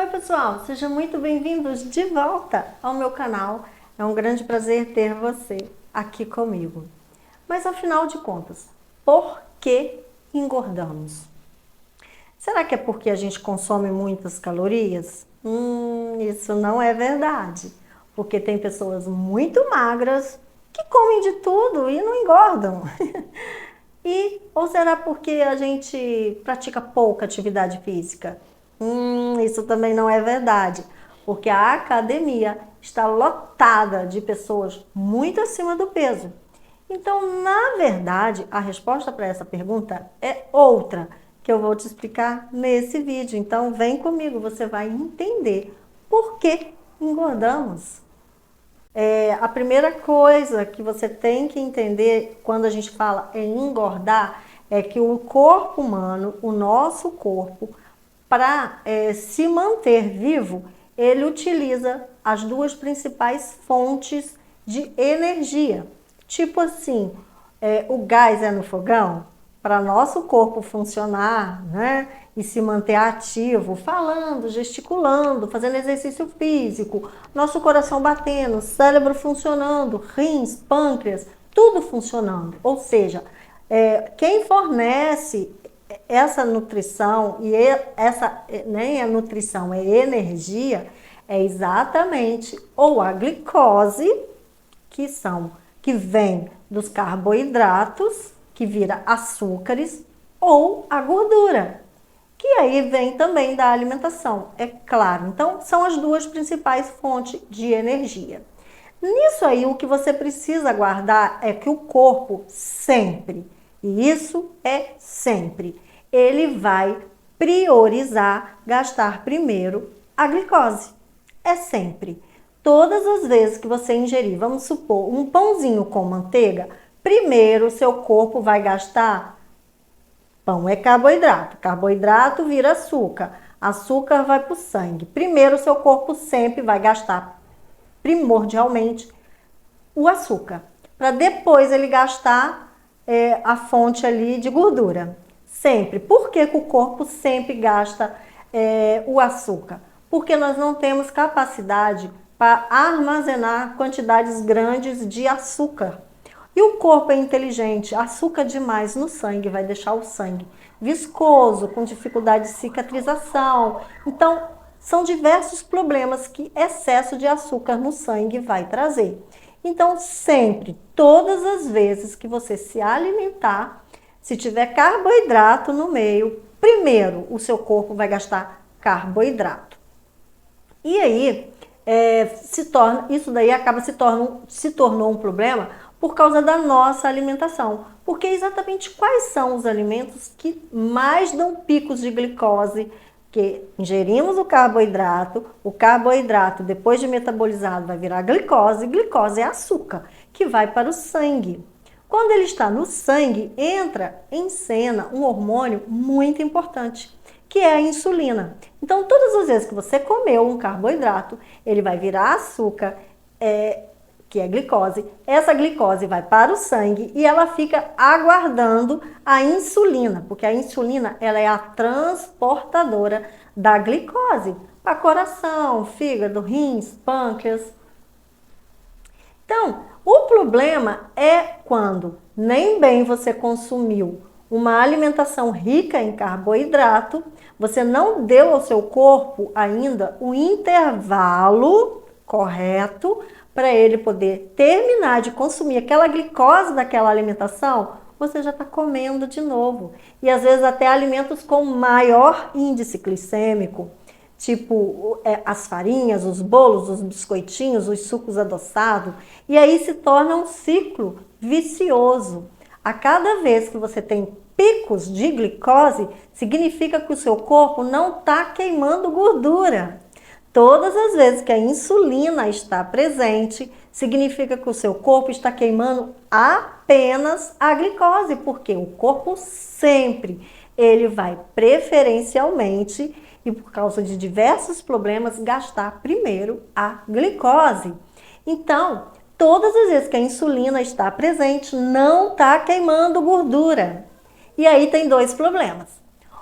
pessoal, sejam muito bem-vindos de volta ao meu canal. É um grande prazer ter você aqui comigo. Mas afinal de contas, por que engordamos? Será que é porque a gente consome muitas calorias? Isso não é verdade, porque tem pessoas muito magras que comem de tudo e não engordam. Ou será porque a gente pratica pouca atividade física? Isso também não é verdade, porque a academia está lotada de pessoas muito acima do peso. Então, na verdade, a resposta para essa pergunta é outra, que eu vou te explicar nesse vídeo. Então, vem comigo, você vai entender por que engordamos. A primeira coisa que você tem que entender quando a gente fala em engordar é que o corpo humano, o nosso corpo, para se manter vivo, ele utiliza as duas principais fontes de energia. Tipo assim, o gás é no fogão, para nosso corpo funcionar, né, e se manter ativo, falando, gesticulando, fazendo exercício físico, nosso coração batendo, cérebro funcionando, rins, pâncreas, tudo funcionando. Ou seja, quem fornece essa nutrição, e essa nem é nutrição, é energia, é exatamente ou a glicose, que vem dos carboidratos, que vira açúcares, ou a gordura, que aí vem também da alimentação, é claro. Então, são as duas principais fontes de energia. Nisso aí, o que você precisa guardar é que o corpo sempre, e isso é sempre, ele vai priorizar gastar primeiro a glicose. É sempre. Todas as vezes que você ingerir, vamos supor, um pãozinho com manteiga, primeiro o seu corpo vai gastar. Pão é carboidrato, carboidrato vira açúcar, açúcar vai para o sangue. Primeiro o seu corpo sempre vai gastar, primordialmente, o açúcar, para depois ele gastar a fonte ali de gordura. Sempre. Por que o corpo sempre gasta o açúcar? Porque nós não temos capacidade para armazenar quantidades grandes de açúcar. E o corpo é inteligente, açúcar demais no sangue vai deixar o sangue viscoso, com dificuldade de cicatrização. Então, são diversos problemas que excesso de açúcar no sangue vai trazer. Então, sempre, todas as vezes que você se alimentar, se tiver carboidrato no meio, primeiro o seu corpo vai gastar carboidrato. E aí, isso daí se tornou um problema por causa da nossa alimentação. Porque exatamente quais são os alimentos que mais dão picos de glicose? Que ingerimos o carboidrato depois de metabolizado vai virar glicose, glicose é açúcar, que vai para o sangue. Quando ele está no sangue, entra em cena um hormônio muito importante, que é a insulina. Então, todas as vezes que você comeu um carboidrato, ele vai virar açúcar, que é glicose. Essa glicose vai para o sangue e ela fica aguardando a insulina, porque a insulina ela é a transportadora da glicose para coração, fígado, rins, pâncreas. Então, o problema é quando nem bem você consumiu uma alimentação rica em carboidrato, você não deu ao seu corpo ainda o intervalo correto para ele poder terminar de consumir aquela glicose daquela alimentação, você já está comendo de novo. E às vezes até alimentos com maior índice glicêmico, tipo as farinhas, os bolos, os biscoitinhos, os sucos adoçados. E aí se torna um ciclo vicioso. A cada vez que você tem picos de glicose, significa que o seu corpo não está queimando gordura. Todas as vezes que a insulina está presente, significa que o seu corpo está queimando apenas a glicose, porque o corpo sempre, ele vai preferencialmente, e por causa de diversos problemas, gastar primeiro a glicose. Então, todas as vezes que a insulina está presente, não está queimando gordura. E aí tem dois problemas.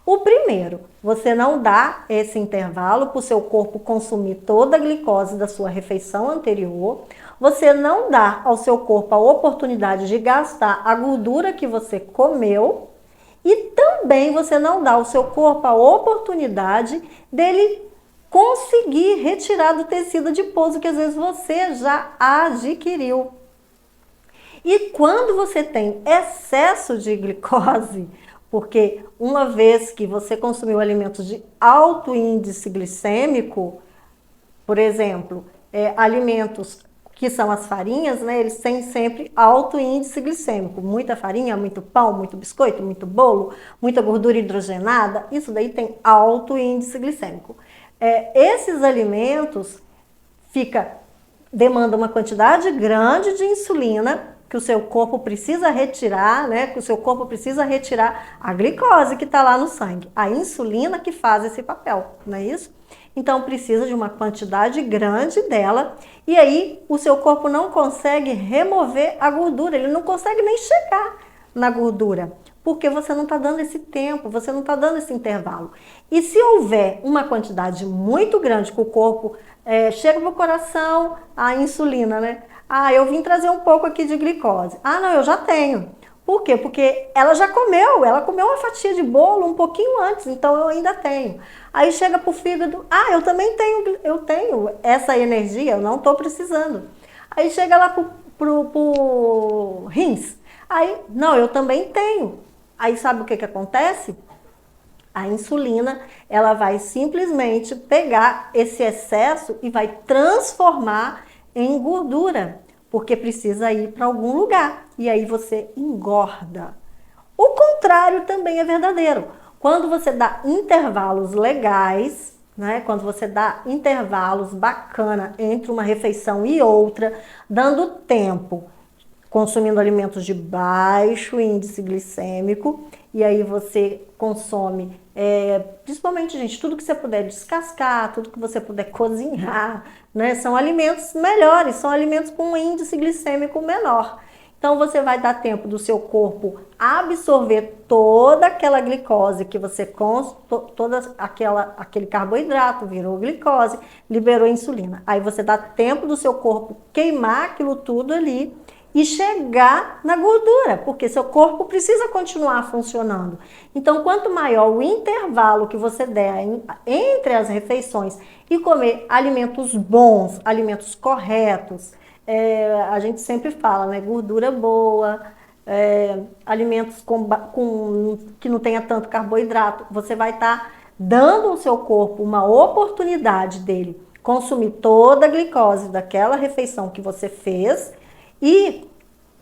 O primeiro, você não dá esse intervalo para o seu corpo consumir toda a glicose da sua refeição anterior. Você não dá ao seu corpo a oportunidade de gastar a gordura que você comeu. E também você não dá ao seu corpo a oportunidade dele conseguir retirar do tecido adiposo que às vezes você já adquiriu. E quando você tem excesso de glicose, porque uma vez que você consumiu alimentos de alto índice glicêmico, por exemplo, alimentos que são as farinhas, né? Eles têm sempre alto índice glicêmico. Muita farinha, muito pão, muito biscoito, muito bolo, muita gordura hidrogenada. Isso daí tem alto índice glicêmico. Esses alimentos demandam uma quantidade grande de insulina que o seu corpo precisa retirar, né? Que o seu corpo precisa retirar a glicose que está lá no sangue. A insulina que faz esse papel, não é isso? Então precisa de uma quantidade grande dela e aí o seu corpo não consegue remover a gordura, ele não consegue nem chegar na gordura, porque você não está dando esse tempo, você não está dando esse intervalo. E se houver uma quantidade muito grande que o corpo chega para o coração, a insulina, né? Ah, eu vim trazer um pouco aqui de glicose. Ah, não, eu já tenho. Por quê? Porque ela comeu uma fatia de bolo um pouquinho antes, então eu ainda tenho. Aí chega pro fígado, eu também tenho essa energia, eu não estou precisando. Aí chega lá pro rins, aí, não, eu também tenho. Aí sabe o que acontece? A insulina, ela vai simplesmente pegar esse excesso e vai transformar em gordura, porque precisa ir para algum lugar e aí você engorda. O contrário também é verdadeiro. Quando você dá intervalos legais, né? Quando você dá intervalos bacana entre uma refeição e outra, dando tempo, consumindo alimentos de baixo índice glicêmico, e aí você consome, principalmente, gente, tudo que você puder descascar, tudo que você puder cozinhar, né? São alimentos melhores, são alimentos com um índice glicêmico menor. Então você vai dar tempo do seu corpo absorver toda aquela glicose que você aquele carboidrato virou glicose, liberou insulina. Aí você dá tempo do seu corpo queimar aquilo tudo ali e chegar na gordura, porque seu corpo precisa continuar funcionando. Então, quanto maior o intervalo que você der entre as refeições e comer alimentos bons, alimentos corretos, a gente sempre fala, né? Gordura boa, alimentos que não tenha tanto carboidrato, você vai estar dando ao seu corpo uma oportunidade dele consumir toda a glicose daquela refeição que você fez. E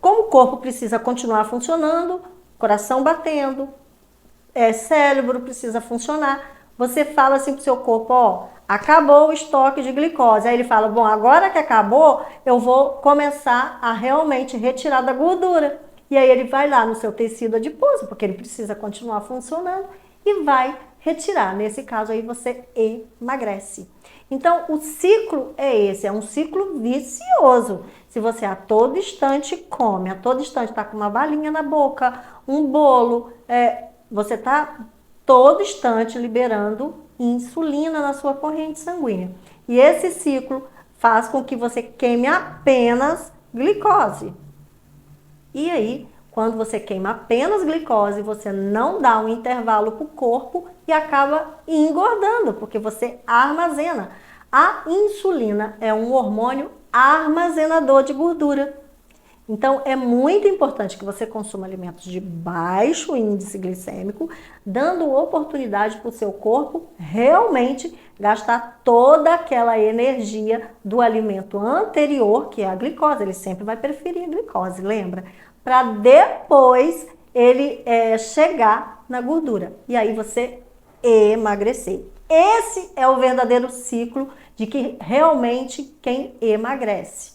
como o corpo precisa continuar funcionando, coração batendo, cérebro precisa funcionar, você fala assim pro seu corpo, acabou o estoque de glicose. Aí ele fala, bom, agora que acabou, eu vou começar a realmente retirar da gordura. E aí ele vai lá no seu tecido adiposo, porque ele precisa continuar funcionando, e vai retirar. Nesse caso aí você emagrece. Então o ciclo é esse, é um ciclo vicioso. Se você a todo instante come, a todo instante está com uma balinha na boca, um bolo, você está todo instante liberando insulina na sua corrente sanguínea. E esse ciclo faz com que você queime apenas glicose. E aí, quando você queima apenas glicose, você não dá um intervalo para o corpo e acaba engordando, porque você armazena. A insulina é um hormônio armazenador de gordura. Então, é muito importante que você consuma alimentos de baixo índice glicêmico, dando oportunidade para o seu corpo realmente gastar toda aquela energia do alimento anterior, que é a glicose. Ele sempre vai preferir a glicose, lembra? Para depois ele chegar na gordura. E aí você emagrecer. Esse é o verdadeiro ciclo de que realmente quem emagrece.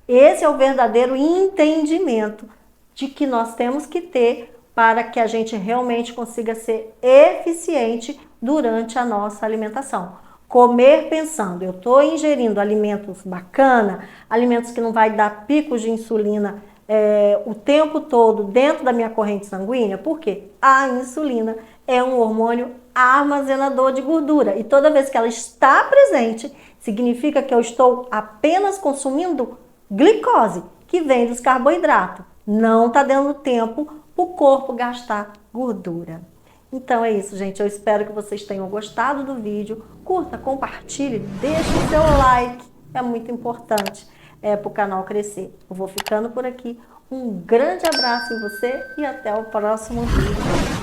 Esse é o verdadeiro entendimento de que nós temos que ter para que a gente realmente consiga ser eficiente durante a nossa alimentação. Comer pensando, eu estou ingerindo alimentos bacana, alimentos que não vai dar picos de insulina o tempo todo dentro da minha corrente sanguínea, porque a insulina é um hormônio armazenador de gordura. E toda vez que ela está presente, significa que eu estou apenas consumindo glicose, que vem dos carboidratos. Não está dando tempo para o corpo gastar gordura. Então é isso, gente. Eu espero que vocês tenham gostado do vídeo. Curta, compartilhe, deixe o seu like. É muito importante para o canal crescer. Eu vou ficando por aqui. Um grande abraço em você e até o próximo vídeo.